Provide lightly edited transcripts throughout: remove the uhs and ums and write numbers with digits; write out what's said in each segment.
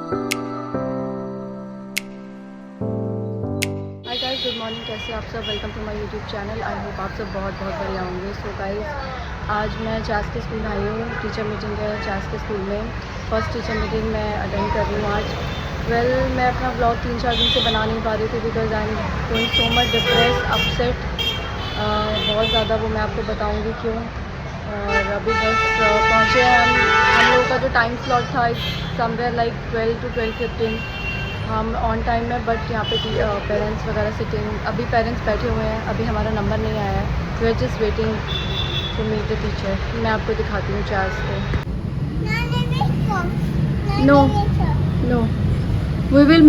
Hi guys, good morning. कैसे आप सब? Welcome to my YouTube channel. I hope आप सब बहुत बहुत बढ़िया होंगे। सो गाइस, आज मैं चास के स्कूल आई हूँ। टीचर मीटिंग है चास के स्कूल में। फर्स्ट टीचर मीटिंग मैं अटेंड कर रही हूँ आज। मैं अपना ब्लॉग 3-4 दिन से बना नहीं पा रही थी because I am going so much depress, upset बहुत ज़्यादा। वो मैं आपको बताऊँगी क्यों। और अभी बस पहुँचे हैं हम लोगों का जो टाइम स्लॉट था समवेयर लाइक 12 to 12:15। हम ऑन टाइम में, बट यहाँ पे पेरेंट्स वगैरह सिटिंग, अभी पेरेंट्स बैठे हुए हैं, अभी हमारा नंबर नहीं आया है। We are just waiting to meet the teacher. मैं आपको दिखाती हूँ चार्ज को। No no, we will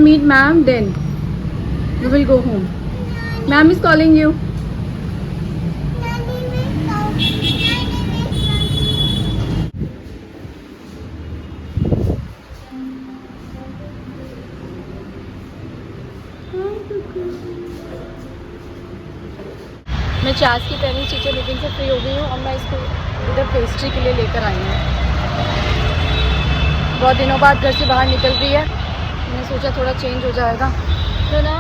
meet ma'am, then we will go home. Ma'am is calling you. मैं चास की पेरेंट्स टीचर मीटिंग से फ्री हो गई हूँ और मैं इसको इधर पेस्ट्री के लिए लेकर आई हूँ। बहुत दिनों बाद घर से बाहर निकल रही है, मैंने सोचा थोड़ा चेंज हो जाएगा तो ना।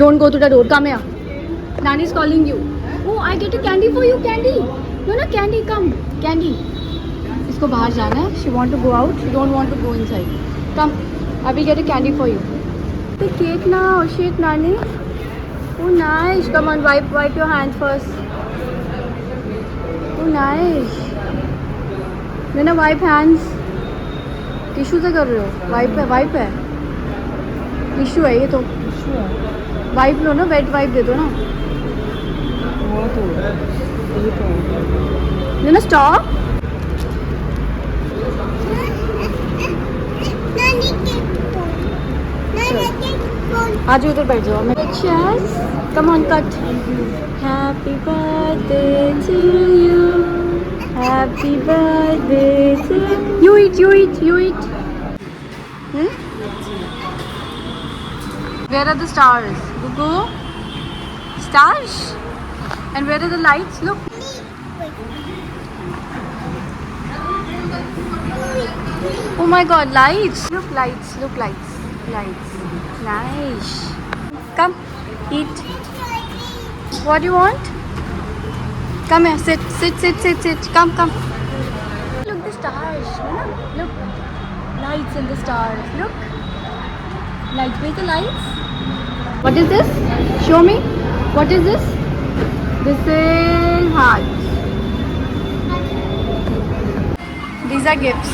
Don't go to the door. Come here. Nani is calling you. Oh, I get a candy for you. Candy. No, no, candy. Come. Candy. इसको बाहर जाना है. She want to go out. She don't want to go inside. Come. I will get a candy for you. The cake now. Shit, Nani. Oh, nice. Come on, wipe your hands first. Oh, nice. Nana, wipe hands. Tissue से कर रहे हो? Wipe है. Tissue है ये तो. Wipe लो ना, wait wipe दे दो ना. ना स्टॉप. आज उधर बैठ जाओ. मैं cheers. Come on cut. Happy birthday to you. Happy birthday to you. You eat. Where are the stars? Gugu? Stars? And where are the lights? Look. Oh my god, lights. Look, lights. Lights. Nice. Come, eat. What do you want? Come here, sit. Come. Look, the stars. Look. Lights and the stars. Look. Lights. Where's the lights? What is this? Show me. What is this? This is heart. These are gifts.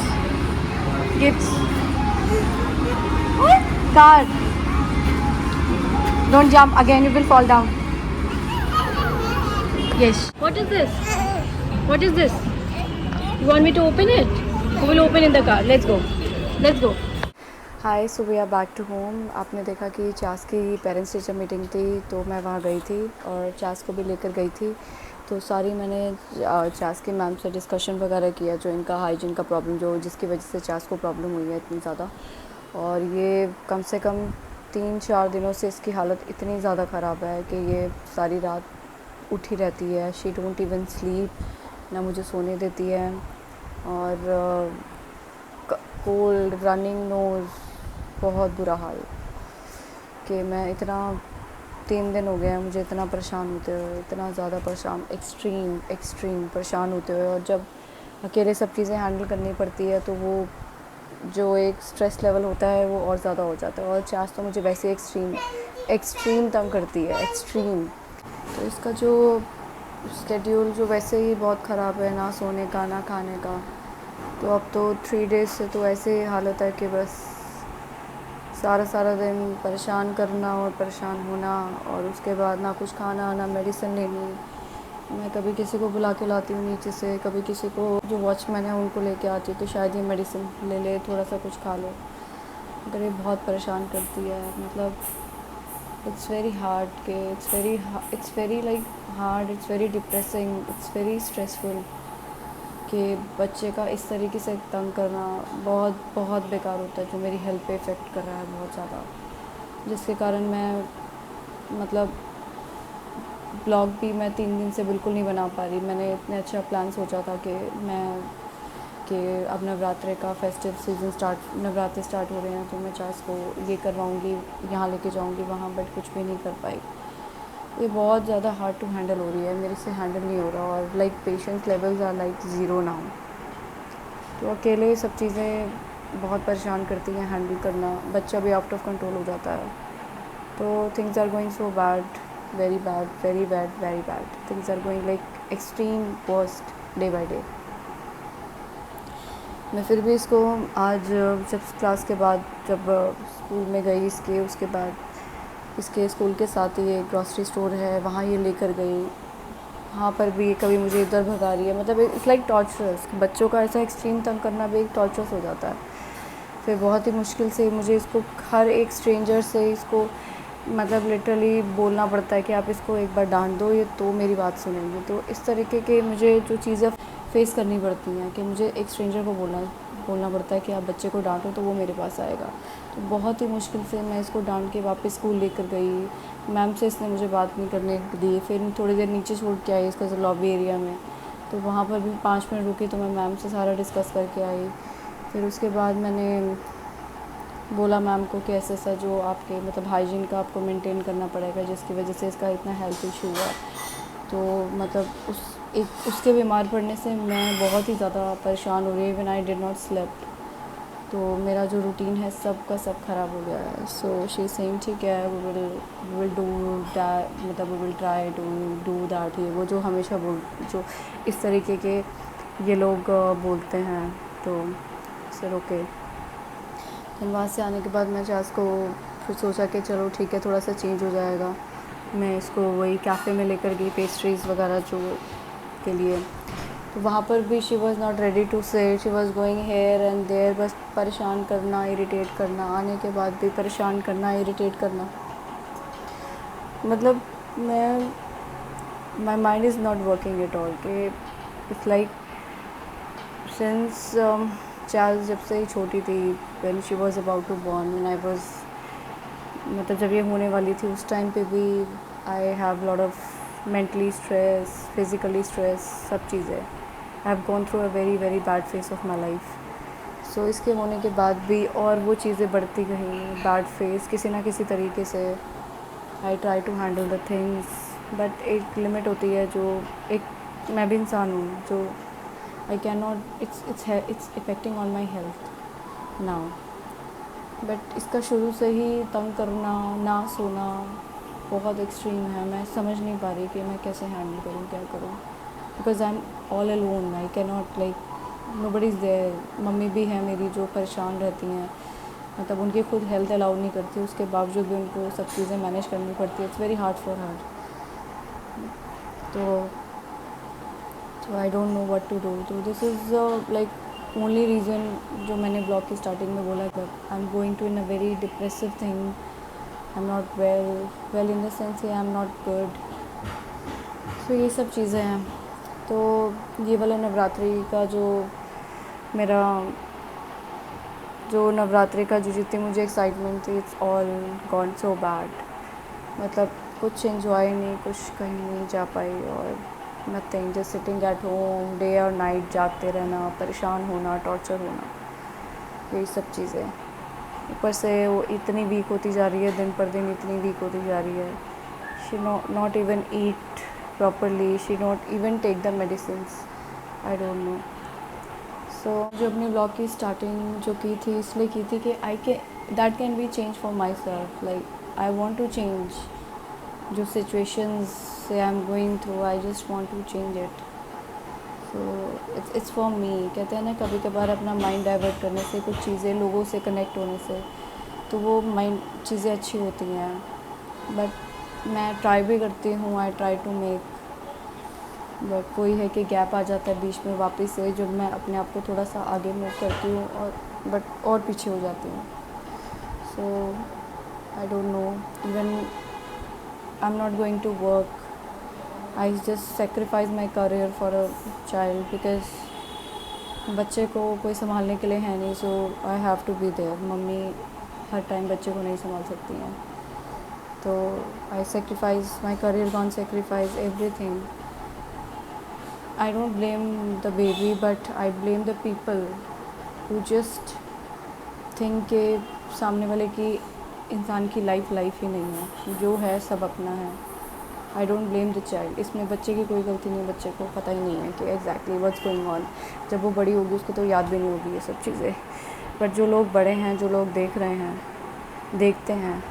Car. Don't jump again, you will fall down. Yes. What is this? You want me to open it? We will open in the car. Let's go. Hi, so we are back to home. आपने देखा कि चास की parents teacher meeting थी तो मैं वहाँ गई थी और चास को भी लेकर गई थी। तो सारी मैंने चास की मैम से डिस्कशन वगैरह किया, जो इनका हाइजीन का प्रॉब्लम, जो जिसकी वजह से चास को प्रॉब्लम हुई है इतनी ज़्यादा। और ये कम से कम 3-4 दिनों से इसकी हालत इतनी ज़्यादा ख़राब है कि ये सारी रात उठी रहती है। शी डोंट इवन स्लीप, ना मुझे सोने देती है। और कोल्ड, रनिंग नोज़, बहुत बुरा हाल कि मैं इतना 3 दिन हो गए हैं मुझे इतना परेशान होते हुए, इतना ज़्यादा परेशान, एक्सट्रीम परेशान होते हुए। और जब अकेले सब चीज़ें हैंडल करनी पड़ती है तो वो जो एक स्ट्रेस लेवल होता है वो और ज़्यादा हो जाता है। और चार्ज तो मुझे वैसे एक्सट्रीम तंग करती है, एक्सट्रीम। तो इसका जो स्केड्यूल जो वैसे ही बहुत ख़राब है, ना सोने का ना खाने का। तो अब तो 3 डेज़ से तो ऐसे हालत है कि बस सारा दिन परेशान करना और परेशान होना, और उसके बाद ना कुछ खाना ना मेडिसिन लेनी। मैं कभी किसी को बुला के लाती हूँ नीचे से, कभी किसी को जो वॉचमैन है उनको लेके आती हूँ कि शायद ये मेडिसिन ले ले, थोड़ा सा कुछ खा लो। मगर ये बहुत परेशान करती है। मतलब इट्स वेरी हार्ड कि it's very like hard, it's very depressing, it's very stressful कि बच्चे का इस तरीके से तंग करना बहुत बहुत बेकार होता है, जो मेरी हेल्थ पे इफ़ेक्ट कर रहा है बहुत ज़्यादा। जिसके कारण मैं मतलब ब्लॉग भी मैं 3 दिन से बिल्कुल नहीं बना पा रही। मैंने इतने अच्छा प्लान सोचा था कि अब नवरात्रे का फेस्टिव सीज़न नवरात्रे स्टार्ट हो रहे हैं तो मैं चार्ज को ये करवाऊँगी, यहाँ लेके जाऊँगी वहाँ, बट कुछ भी नहीं कर पाई। ये बहुत ज़्यादा हार्ड टू हैंडल हो रही है, मेरे से हैंडल नहीं हो रहा। और like patience levels are like zero now. तो अकेले सब चीज़ें बहुत परेशान करती हैं हैंडल करना। बच्चा भी आउट ऑफ कंट्रोल हो जाता है। तो things are going so bad, very bad, very bad, very bad. Things are going like extreme worst day by day. मैं फिर भी इसको आज जब क्लास के बाद जब स्कूल में गई उसके बाद इसके स्कूल के साथ ही एक ग्रॉसरी स्टोर है, वहाँ ये लेकर गई। वहाँ पर भी कभी मुझे इधर भगा रही है। मतलब इट्स लाइक टॉर्चरस। बच्चों का ऐसा एक्सट्रीम तंग करना भी एक टॉर्चरस हो जाता है। फिर बहुत ही मुश्किल से मुझे इसको हर एक स्ट्रेंजर से इसको मतलब लिटरली बोलना पड़ता है कि आप इसको एक बार डांट दो, ये तो मेरी बात सुनेंगे। तो इस तरीके के मुझे जो चीज़ें फेस करनी पड़ती हैं कि मुझे एक स्ट्रेंजर को बोलना पड़ता है कि आप बच्चे को डांटो तो वो मेरे पास आएगा। तो बहुत ही मुश्किल से मैं इसको डांट के वापस स्कूल लेकर गई। मैम से इसने मुझे बात नहीं करने दी। फिर थोड़ी देर नीचे छोड़ के आई इसका लॉबी एरिया में, तो वहाँ पर भी 5 मिनट रुकी तो मैं मैम से सारा डिस्कस करके आई। फिर उसके बाद मैंने बोला मैम को कि ऐसा जो आपके मतलब हाइजीन का आपको मेंटेन करना पड़ेगा, जिसकी वजह से इसका इतना हेल्थ इशू हुआ। तो मतलब उसके बीमार पड़ने से मैं बहुत ही ज़्यादा परेशान हो रही है। Even I did not slept. तो मेरा जो रूटीन है सब का सब ख़राब हो गया है। सो शी सेइंग ठीक है, वी विल डू दैट, मतलब we will try to do that. ये वो जो हमेशा जो इस तरीके के ये लोग बोलते हैं। तो सर ओके। फिर वहाँ से आने के बाद मैं चार्ज को फिर सोचा कि चलो ठीक है, थोड़ा सा चेंज हो जाएगा। मैं इसको वही कैफ़े में लेकर गई पेस्ट्रीज़ वगैरह जो के लिए। तो वहाँ पर भी she was not ready to sit, she was going here and there, बस परेशान करना, इरिटेट करना, आने के बाद भी परेशान करना, इरिटेट करना। मतलब my mind is not working at all कि इट्स लाइक सिंस चार्ल्स जब से ही छोटी थी, when she was about to born, when I was मतलब जब ये होने वाली थी उस टाइम पे भी I have lot of mentally stress, physically stress, सब चीज़ें। I have gone through a very very bad phase of my life. So इसके होने के बाद भी और वो चीज़ें बढ़ती गई, बैड फेस किसी ना किसी तरीके से। I try to handle the things, but एक लिमिट होती है जो एक मैं भी इंसान हूँ जो I can not, it's affecting on my health now. But इसका शुरू से ही तंग करना, ना सोना बहुत एक्सट्रीम है। मैं समझ नहीं पा रही कि मैं कैसे हैंडल करूँ, क्या करूँ, because I am all alone. I can not like nobody is there. Mummy भी है मेरी जो परेशान रहती हैं, मतलब उनकी खुद हेल्थ अलाउ नहीं करती, उसके बावजूद भी उनको सब चीज़ें मैनेज करनी पड़ती है। It's very hard for her. तो I don't know what to do. तो this is like only reason जो मैंने ब्लॉग की स्टार्टिंग में बोला कि I am going to in a very depressive thing. I am not well in the sense I am not good. तो ये सब चीज़ें हैं। तो ये वाला नवरात्रि का जो मेरा जो नवरात्रि का जो जितनी मुझे एक्साइटमेंट थी, it's all gone so bad. मतलब कुछ एंजॉय नहीं, कुछ कहीं नहीं जा पाई और nothing, just sitting at home, day और नाइट जागते रहना, परेशान होना, टॉर्चर होना, यही सब चीज़ें। ऊपर से वो इतनी वीक होती जा रही है, दिन पर दिन इतनी वीक होती जा रही है। She not even eat properly, she not even take the medicines, I don't know. So जो अपने ब्लॉग की स्टार्टिंग जो की थी, इसलिए की थी कि that can be change for myself, like I want to change जो सिचुएशंस से I am going through, I just want to change it. So it's for me. कहते हैं ना, कभी कभार अपना माइंड डाइवर्ट करने से, कुछ चीज़ें लोगों से कनेक्ट होने से, तो वो माइंड चीज़ें अच्छी होती हैं। बट मैं ट्राई भी करती हूँ, I try to make, but वही है कि गैप आ जाता है बीच में वापस से, जब मैं अपने आप को थोड़ा सा आगे मूव करती हूँ और पीछे हो जाती हूँ। So I don't know, even I am not going to work, I just sacrifice my career for a child, because बच्चे को कोई संभालने के लिए है नहीं, so I have to be there. Mummy हर टाइम बच्चे को नहीं संभाल सकती हैं, तो I sacrifice my career, gone sacrifice everything. I don't blame the baby, but I blame the people who just think कि सामने वाले की इंसान की लाइफ ही नहीं है, जो है सब अपना है। I don't blame the child, इसमें बच्चे की कोई गलती नहीं, बच्चे को पता ही नहीं है कि exactly what's going on। जब वो बड़ी होगी उसको तो याद भी नहीं होगी ये सब चीज़ें, बट जो लोग बड़े हैं, जो लोग देख रहे हैं, देखते हैं,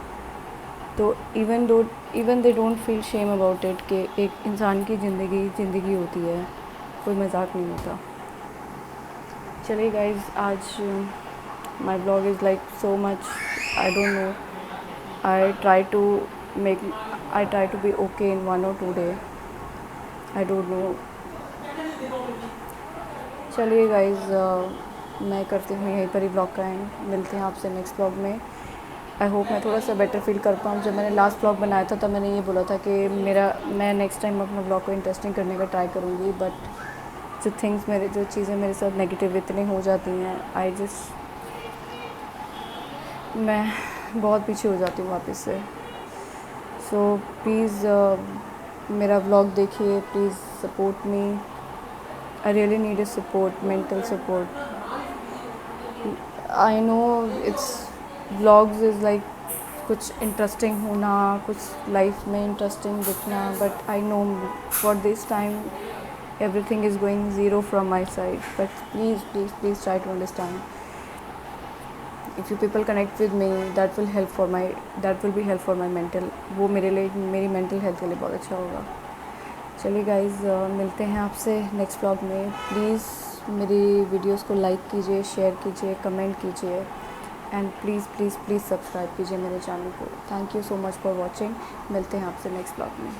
तो even they don't feel shame about it कि एक इंसान की ज़िंदगी होती है, कोई मजाक नहीं होता। चलिए गाइज, आज my blog is like so much, I don't know, I try to be okay in 1 or 2 day, I don't know. चलिए गाइज, मैं करती हूँ यहीं पर ही ब्लॉग का एंड, मिलते हैं आपसे नेक्स्ट ब्लॉग में। आई होप मैं थोड़ा सा बेटर फील कर पाऊँ। जब मैंने लास्ट ब्लॉग बनाया था तब मैंने ये बोला था कि मैं नेक्स्ट टाइम अपना ब्लॉग को इंटरेस्टिंग करने का ट्राई करूँगी, बट जो चीज़ें मेरे साथ नेगेटिव इतनी हो जाती हैं, मैं बहुत पीछे हो जाती हूँ वापस से। सो प्लीज़ मेरा ब्लॉग देखिए, please support me, I really need a support, mental support. I know it's blogs is like कुछ इंटरेस्टिंग होना, कुछ लाइफ में इंटरेस्टिंग दिखना, but I know for this time everything is going zero from my side, but please try to understand. If you people connect with me, that will be help for my mental, वो मेरे लिए, मेरी mental health के लिए बहुत अच्छा होगा। चलिए गाइज, मिलते हैं आपसे नेक्स्ट ब्लॉग में। प्लीज़ मेरी वीडियोस को लाइक कीजिए, शेयर कीजिए, कमेंट कीजिए, एंड प्लीज़ सब्सक्राइब कीजिए मेरे चैनल को। Thank you so much for watching. मिलते हैं आपसे नेक्स्ट ब्लॉग में।